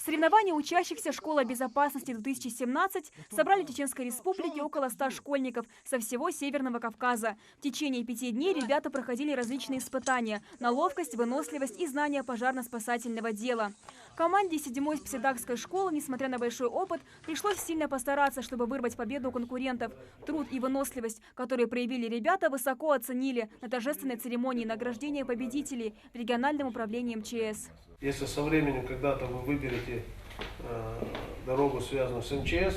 Соревнования учащихся «Школа безопасности-2017» собрали в Чеченской Республике около 100 школьников со всего Северного Кавказа. В течение 5 дней ребята проходили различные испытания на ловкость, выносливость и знания пожарно-спасательного дела. Команде 7-й спецэдакской школы, несмотря на большой опыт, пришлось сильно постараться, чтобы вырвать победу у конкурентов. Труд и выносливость, которые проявили ребята, высоко оценили на торжественной церемонии награждения победителей в региональном управлении МЧС. Если со временем когда-то вы выберете дорогу, связанную с МЧС,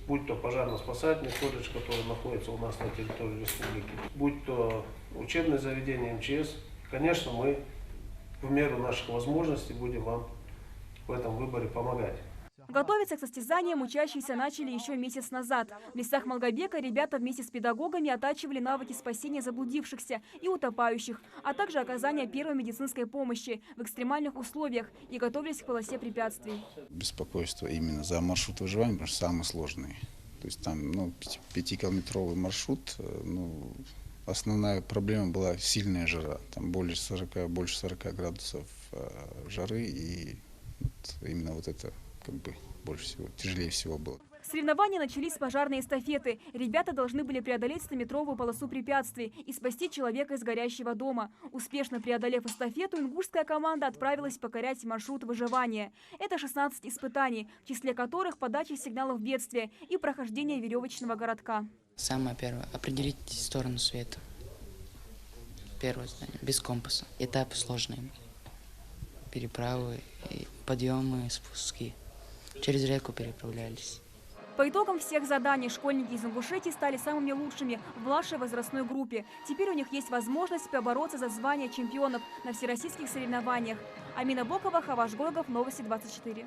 будь то пожарно-спасательный колледж, который находится у нас на территории республики, будь то учебное заведение МЧС, конечно, мы в меру наших возможностей будем вам в этом выборе помогать. Готовиться к состязаниям учащиеся начали еще месяц назад. В лесах Малгобека ребята вместе с педагогами оттачивали навыки спасения заблудившихся и утопающих, а также оказания первой медицинской помощи в экстремальных условиях и готовились к полосе препятствий. Беспокойство именно за маршрут выживания, потому что самый сложный. То есть там 5-километровый маршрут, основная проблема была сильная жара. Там больше 40 градусов жары, и именно вот это больше всего, тяжелее всего было. Соревнования начались с пожарной эстафеты. Ребята должны были преодолеть 100-метровую полосу препятствий и спасти человека из горящего дома. Успешно преодолев эстафету, ингушская команда отправилась покорять маршрут выживания. Это 16 испытаний, в числе которых подача сигналов бедствия и прохождение веревочного городка. Самое первое – определить сторону света. Первое задание – без компаса. Этапы сложные. Переправы, подъемы, спуски. Через реку переправлялись. По итогам всех заданий школьники из Ингушетии стали самыми лучшими в младшей возрастной группе. Теперь у них есть возможность побороться за звание чемпионов на всероссийских соревнованиях. Амина Бокова, Хаваш Гойгов, Новости 24.